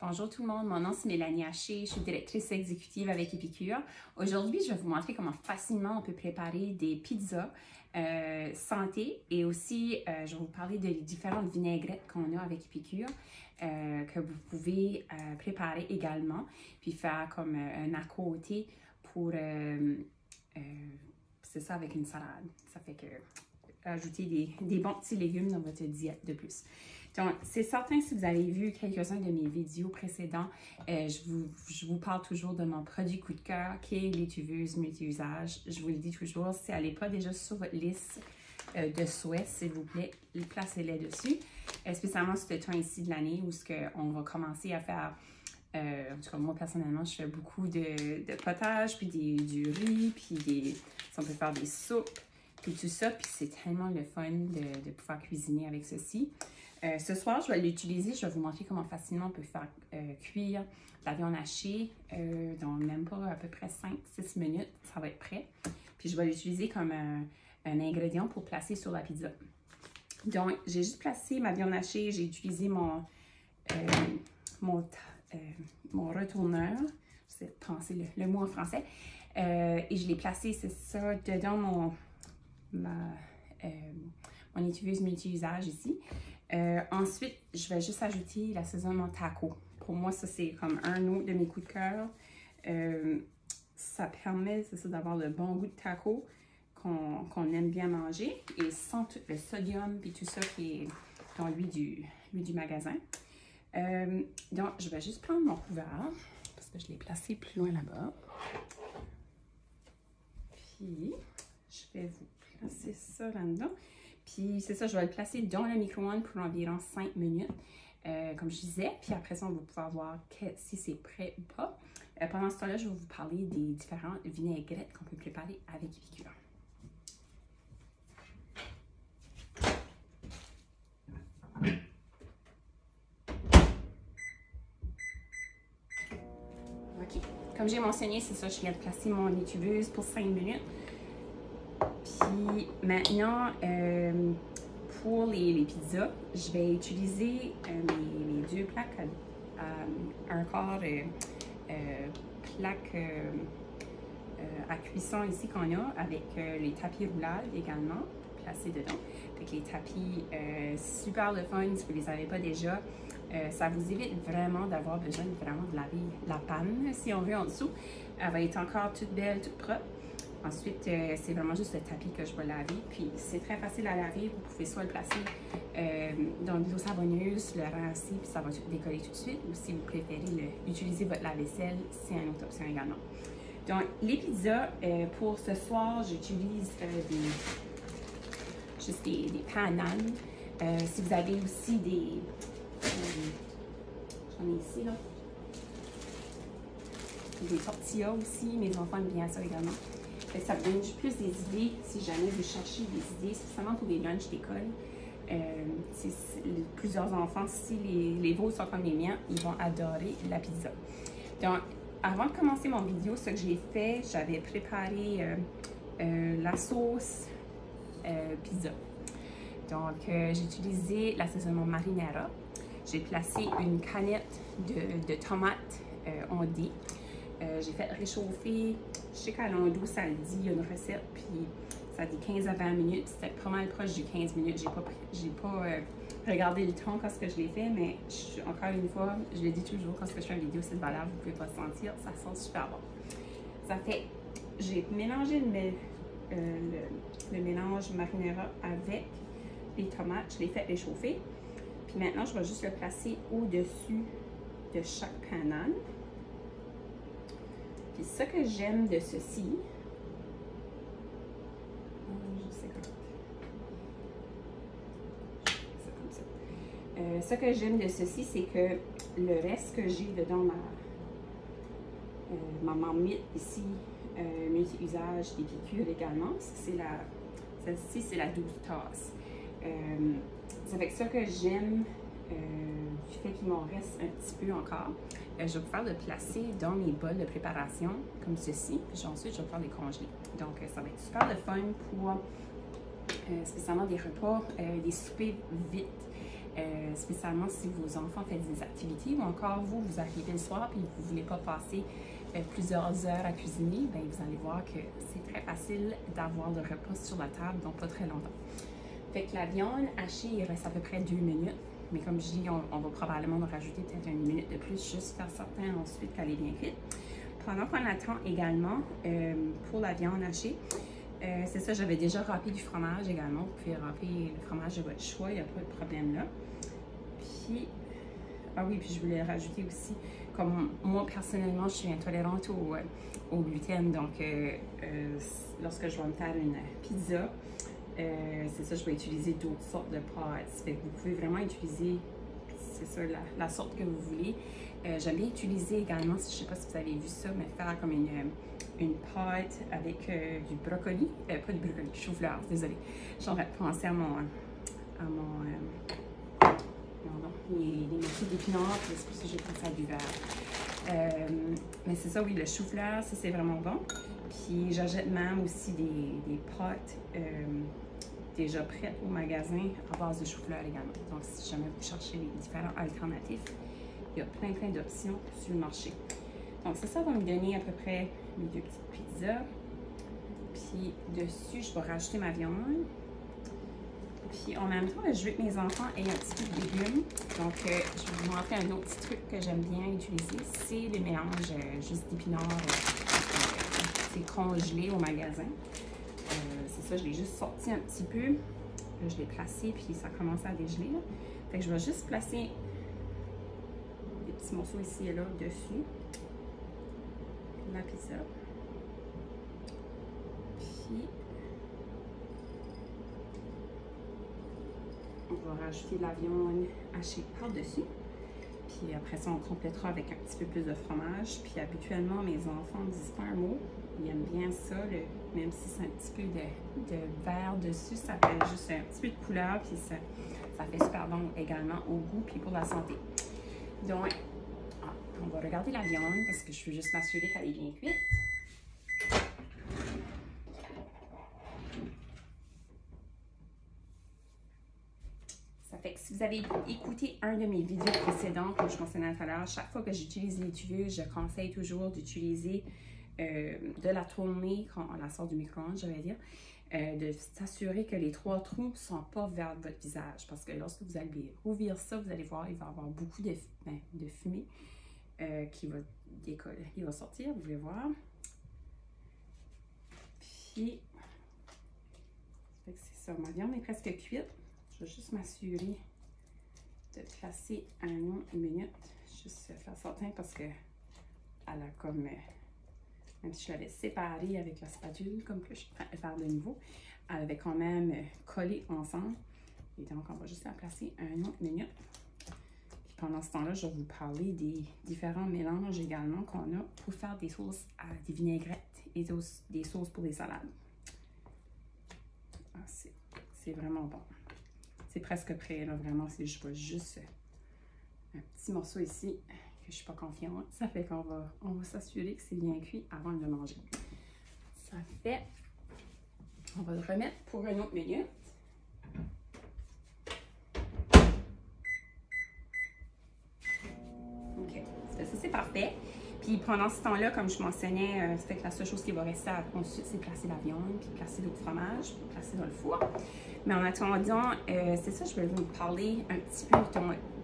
Bonjour tout le monde, mon nom c'est Mélanie Haché, je suis directrice exécutive avec Épicure. Aujourd'hui, je vais vous montrer comment facilement on peut préparer des pizzas santé et aussi je vais vous parler des différentes vinaigrettes qu'on a avec Épicure que vous pouvez préparer également puis faire comme un à côté pour, c'est ça avec une salade. Ça fait que ajouter des bons petits légumes dans votre diète de plus. Donc, c'est certain, si vous avez vu quelques-uns de mes vidéos précédents, je vous parle toujours de mon produit coup de cœur qui est l'étuveuse multi-usage. Je vous le dis toujours, si elle n'est pas déjà sur votre liste de souhaits, s'il vous plaît, placez-les dessus. Spécialement ce temps ici de l'année où on va commencer à faire, en tout cas moi personnellement, je fais beaucoup de potage, puis du riz, puis on peut faire des soupes, puis tout ça, puis c'est tellement le fun de pouvoir cuisiner avec ceci. Ce soir, je vais l'utiliser, je vais vous montrer comment facilement on peut faire cuire la viande hachée dans même pas à peu près 5-6 minutes, ça va être prêt. Puis je vais l'utiliser comme un ingrédient pour placer sur la pizza. Donc, j'ai juste placé ma viande hachée, j'ai utilisé mon retourneur, je sais penser le mot en français, et je l'ai placé, c'est ça, dedans mon étuveuse multi-usage ici. Ensuite, je vais juste ajouter l'assaisonnement taco. Pour moi, ça, c'est comme un autre de mes coups de cœur. Ça permet, c'est ça, d'avoir le bon goût de taco qu'on aime bien manger et sans tout le sodium et tout ça qui est dans l'huile du magasin. Donc, je vais juste prendre mon couvert parce que je l'ai placé plus loin là-bas. Puis, je vais vous placer ça là-dedans. Puis c'est ça, je vais le placer dans le micro-ondes pour environ 5 minutes, comme je disais. Puis après ça, on va pouvoir voir si c'est prêt ou pas. Pendant ce temps-là, je vais vous parler des différentes vinaigrettes qu'on peut préparer avec Épicure. OK. Comme j'ai mentionné, c'est ça, je viens de placer mon étuveuse pour 5 minutes. Puis maintenant, pour les pizzas, je vais utiliser mes deux plaques un quart plaques à cuisson ici qu'on a avec les tapis roulables également placés dedans. Avec les tapis super le fun si vous ne les avez pas déjà. Ça vous évite vraiment d'avoir besoin de laver la panne si on veut en dessous. Elle va être encore toute belle, toute propre. Ensuite, c'est vraiment juste le tapis que je vais laver. Puis, c'est très facile à laver. Vous pouvez soit le placer dans de l'eau savonneuse, le rincer, puis ça va tout décoller tout de suite. Ou si vous préférez utiliser votre lave-vaisselle, c'est une autre option également. Donc, les pizzas, pour ce soir, j'utilise juste des pananes. Si vous avez aussi j'en ai ici, là. Des tortillas aussi. Mes enfants aiment bien ça également. Ça vous donne plus des idées si jamais vous cherchez des idées, spécialement pour les lunchs d'école. Plusieurs enfants, si les vôtres sont comme les miens, ils vont adorer la pizza. Donc, avant de commencer mon vidéo, ce que j'ai fait, j'avais préparé la sauce pizza. Donc, j'ai utilisé l'assaisonnement marinara. J'ai placé une canette de tomates ondées. J'ai fait réchauffer, je sais qu'à l'ondou, ça le dit, il y a une recette, puis ça dit 15 à 20 minutes. C'était pas mal proche du 15 minutes. J'ai pas regardé le temps quand je l'ai fait, mais encore une fois, je le dis toujours, quand je fais une vidéo, c'est de valeur, vous pouvez pas le sentir, ça sent super bon. Ça fait, j'ai mélangé le mélange marinara avec les tomates, je l'ai fait réchauffer. Puis maintenant, je vais juste le placer au-dessus de chaque panade. Puis ce que j'aime de ceci, ce que j'aime de ceci, c'est que le reste que j'ai dedans ma marmite ici, multi-usage d'Épicure également, celle-ci c'est la 12 tasses. Ça fait que ça que j'aime du fait qu'il m'en reste un petit peu encore, je vais pouvoir le placer dans mes bols de préparation comme ceci, puis ensuite je vais pouvoir les congeler. Donc ça va être super le fun pour spécialement des repas, des soupers vite. spécialement si vos enfants font des activités ou encore vous arrivez le soir et vous ne voulez pas passer plusieurs heures à cuisiner, bien, vous allez voir que c'est très facile d'avoir le repas sur la table, donc pas très longtemps. Fait que la viande hachée, il reste à peu près 2 minutes. Mais comme je dis, on va probablement rajouter peut-être 1 minute de plus, juste faire certain ensuite qu'elle est bien cuite. Pendant qu'on attend également, pour la viande hachée, c'est ça, j'avais déjà râpé du fromage également. Vous pouvez râper le fromage de votre choix, il n'y a pas de problème là. Puis, ah oui, puis je voulais rajouter aussi, comme moi personnellement, je suis intolérante au gluten, donc lorsque je vais me faire une pizza, c'est ça, je vais utiliser d'autres sortes de pâtes. Fait que vous pouvez vraiment utiliser, c'est ça, la sorte que vous voulez. J'aime bien utiliser également, je ne sais pas si vous avez vu ça, mais faire comme une pâte avec du brocoli, pas du brocoli, du chou-fleur, désolé. J'aurais pensé à les morceaux d'épinards, c'est pour ça que j'ai pensé à du verre. Mais c'est ça, oui, le chou-fleur, ça c'est vraiment bon. Puis j'achète même aussi des pâtes déjà prêtes au magasin à base de chou-fleur également. Donc si jamais vous cherchez les différents alternatifs, il y a plein d'options sur le marché. Donc ça va me donner à peu près mes 2 petites pizzas. Puis dessus, je vais rajouter ma viande. Puis en même temps, je veux que mes enfants aient un petit peu de légumes. Donc je vais vous montrer un autre petit truc que j'aime bien utiliser. C'est le mélange juste d'épinards. C'est congelé au magasin. C'est ça, je l'ai juste sorti un petit peu. Là, je l'ai placé, puis ça commence à dégeler. Là. Fait que je vais juste placer des petits morceaux ici et là dessus. La pizza. Puis, on va rajouter la viande hachée par-dessus. Puis après ça, on complétera avec un petit peu plus de fromage. Puis habituellement, mes enfants ne disent pas un mot. Ils aiment bien ça, même si c'est un petit peu de vert dessus, ça fait juste un petit peu de couleur. Puis ça fait super bon également au goût puis pour la santé. Donc, on va regarder la viande parce que je veux juste m'assurer qu'elle est bien cuite. Fait que si vous avez écouté un de mes vidéos précédentes, comme je mentionnais tout à l'heure, chaque fois que j'utilise l'étuveuse, je conseille toujours d'utiliser de la tourner quand on la sort du micro-ondes, je vais dire, de s'assurer que les 3 trous ne sont pas vers votre visage. Parce que lorsque vous allez rouvrir ça, vous allez voir, il va y avoir beaucoup de fumée qui va décoller, qui va sortir, vous allez voir. Puis, c'est ça, ma viande est presque cuite. Je vais juste m'assurer de placer un nom, 1 minute. Juste faire certain parce que elle a comme, même si je l'avais séparée avec la spatule, comme que je vais faire de nouveau, elle avait quand même collé ensemble. Et donc, on va juste la placer un autre minute. Puis pendant ce temps-là, je vais vous parler des différents mélanges également qu'on a pour faire des sauces à des vinaigrettes et des sauces pour des salades. Ah, c'est vraiment bon. C'est presque prêt, là, vraiment. Je vois juste un petit morceau ici que je suis pas confiante. Ça fait qu'on va s'assurer que c'est bien cuit avant de le manger. Ça fait... On va le remettre pour une autre minute. OK. Ça, c'est parfait. Puis pendant ce temps-là, comme je mentionnais, ça fait que la seule chose qui va rester ensuite, c'est placer la viande, puis placer d'autres fromages, puis placer dans le four. Mais en attendant, c'est ça, je vais vous parler un petit peu.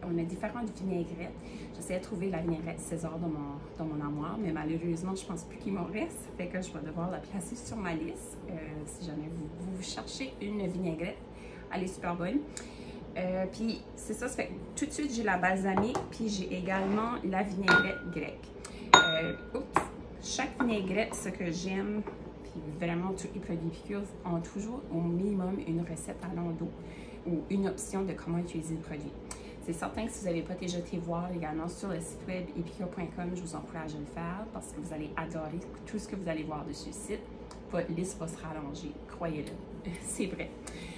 On a différentes vinaigrettes. J'essaie de trouver la vinaigrette César dans mon armoire, mais malheureusement, je pense plus qu'il m'en reste. Ça fait que je vais devoir la placer sur ma liste. Si jamais vous cherchez une vinaigrette, elle est super bonne. Puis c'est ça, ça fait que tout de suite, j'ai la balsamique, puis j'ai également la vinaigrette grecque. Chaque vinaigrette, ce que j'aime, puis vraiment tous les produits Epicure ont toujours au minimum une recette à l'endos ou une option de comment utiliser le produit. C'est certain que si vous n'avez pas déjà été voir également sur le site web epicure.com, je vous encourage à le faire parce que vous allez adorer tout ce que vous allez voir dessus le site. Votre liste va se rallonger, croyez-le, c'est vrai.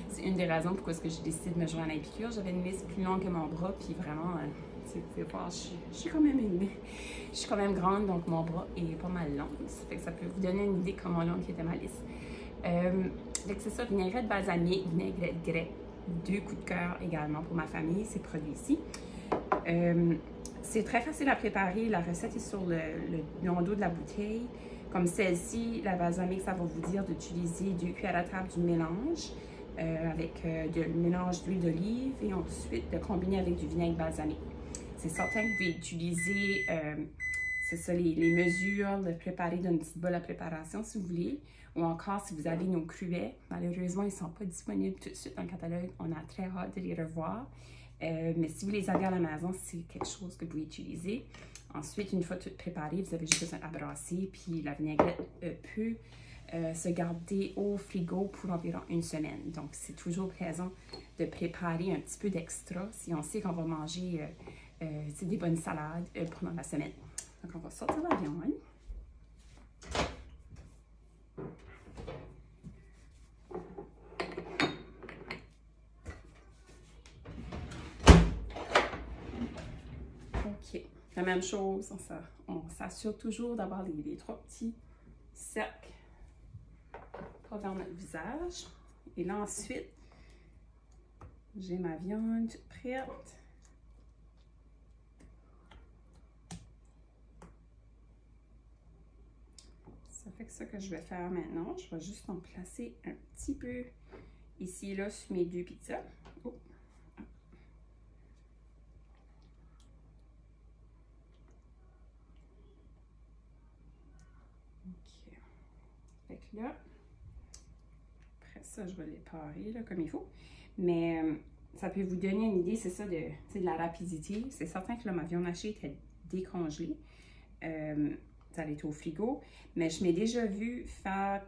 C'est une des raisons pourquoi j'ai décidé de me joindre à Epicure. J'avais une liste plus longue que mon bras, puis vraiment, vous pouvez voir, je suis quand même grande, donc mon bras est pas mal long. Ça fait que ça peut vous donner une idée comment longue était ma liste. C'est ça, vinaigrette balsamique, vinaigrette grecque. 2 coups de cœur également pour ma famille, ces produits-ci. C'est très facile à préparer. La recette est sur le dos de la bouteille. Comme celle-ci, la balsamique, ça va vous dire d'utiliser 2 cuillères à table du mélange avec du mélange d'huile d'olive et ensuite de combiner avec du vinaigre balsamique. C'est certain que vous pouvez utiliser c'est ça, les mesures de préparer d'une petite bol à préparation si vous voulez. Ou encore, si vous avez nos cruvets, malheureusement, ils ne sont pas disponibles tout de suite dans le catalogue. On a très hâte de les revoir. Mais si vous les avez à la maison, c'est quelque chose que vous pouvez utiliser. Ensuite, une fois tout préparé, vous avez juste besoin à brasser. Puis la vinaigrette peut se garder au frigo pour environ 1 semaine. Donc, c'est toujours plaisant de préparer un petit peu d'extra si on sait qu'on va manger des bonnes salades pendant la semaine. Donc, on va sortir la viande. OK. La même chose, on s'assure toujours d'avoir les 3 petits cercles pas vers notre visage. Et là, ensuite, j'ai ma viande prête. Ça fait que ça que je vais faire maintenant, je vais juste en placer un petit peu ici et là sur mes 2 pizzas. Oh. OK. Fait que là, après ça, je vais les parer là, comme il faut. Mais ça peut vous donner une idée, c'est ça, de la rapidité. C'est certain que là, ma viande hachée était décongelée. Ça allait être au frigo, mais je m'ai déjà vu faire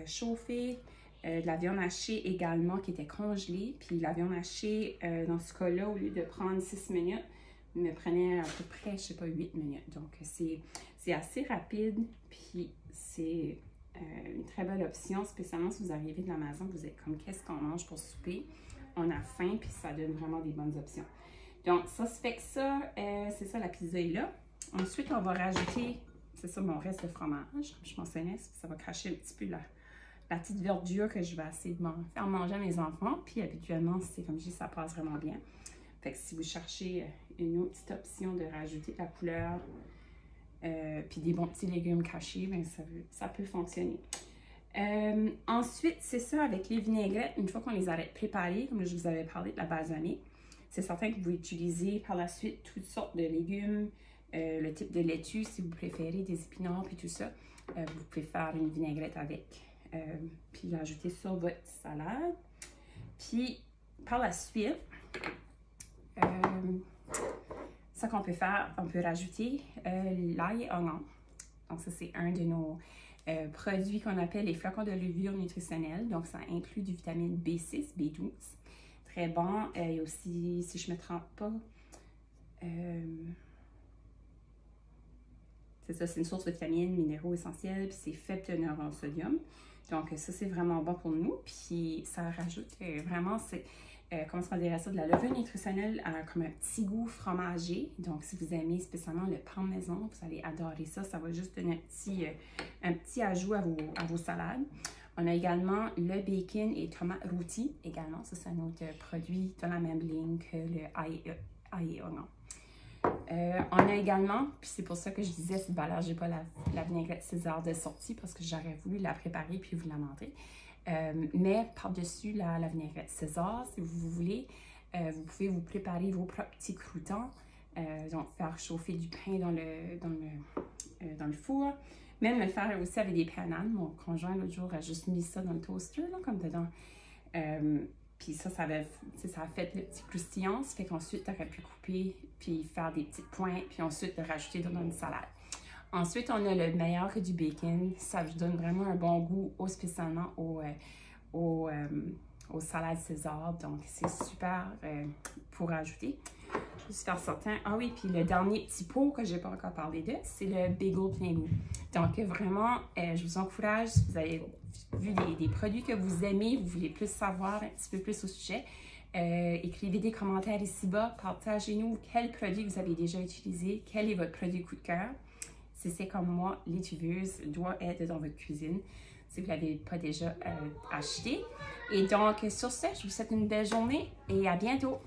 chauffer de la viande hachée également qui était congelée. Puis la viande hachée, dans ce cas-là, au lieu de prendre 6 minutes, me prenait à peu près, je sais pas, 8 minutes. Donc c'est assez rapide, puis c'est une très belle option, spécialement si vous arrivez de la maison, vous êtes comme qu'est-ce qu'on mange pour souper. On a faim, puis ça donne vraiment des bonnes options. Donc ça se fait que ça, c'est ça, la pizza est là. Ensuite, on va rajouter, c'est ça, mon reste de fromage. Je mentionnais, ça va cracher un petit peu la petite verdure que je vais essayer de faire manger à mes enfants. Puis habituellement, c'est comme je dis, ça passe vraiment bien. Fait que si vous cherchez une autre petite option de rajouter de la couleur, puis des bons petits légumes cachés, bien, ça peut fonctionner. Ensuite, c'est ça, avec les vinaigrettes, une fois qu'on les arrête préparées, comme je vous avais parlé de la balsamique, c'est certain que vous pouvez utiliser par la suite toutes sortes de légumes, le type de laitue, si vous préférez, des épinards, puis tout ça. Vous pouvez faire une vinaigrette avec, puis l'ajouter sur votre salade. Puis, par la suite, ça qu'on peut faire, on peut rajouter l'ail et oignon. Donc, ça, c'est un de nos produits qu'on appelle les flacons de levure nutritionnelle. Donc, ça inclut du vitamine B6, B12. Très bon. Il y a aussi, si je ne me trompe pas, c'est ça, c'est une source de vitamines, minéraux essentiels, puis c'est faible teneur en sodium. Donc, ça, c'est vraiment bon pour nous. Puis, ça rajoute vraiment, comment on dirait ça, de la levure nutritionnelle comme un petit goût fromager. Donc, si vous aimez spécialement le pain maison, vous allez adorer ça. Ça va juste donner un petit ajout à vos salades. On a également le bacon et tomates rôties également. Ça, c'est un autre produit dans la même ligne que le ail et oignon. On a également, puis c'est pour ça que je disais, cette valeur, j'ai pas la vinaigrette César de sortie parce que j'aurais voulu la préparer puis vous la montrer. Mais par-dessus la vinaigrette César, si vous voulez, vous pouvez vous préparer vos propres petits croûtons. Donc, faire chauffer du pain dans le four. Même le faire aussi avec des pananes. Mon conjoint, l'autre jour, a juste mis ça dans le toaster, là, comme dedans. Puis ça a fait le petit croustillant. Ça fait qu'ensuite, tu aurais pu couper, puis faire des petites pointes, puis ensuite le rajouter dans une salade. Ensuite, on a le meilleur que du bacon. Ça vous donne vraiment un bon goût, spécialement aux salades César. Donc, c'est super pour ajouter. Je vais juste faire certain. Ah oui, puis le dernier petit pot que je n'ai pas encore parlé de, c'est le bagel plein goût. Donc, vraiment, je vous encourage, si vous avez vu des produits que vous aimez, vous voulez plus savoir un petit peu plus au sujet, écrivez des commentaires ici-bas, partagez-nous quel produit vous avez déjà utilisé, quel est votre produit coup de cœur. Si c'est comme moi, l'étuveuse doit être dans votre cuisine. si vous ne l'avez pas déjà acheté. Et donc, sur ce, je vous souhaite une belle journée et à bientôt!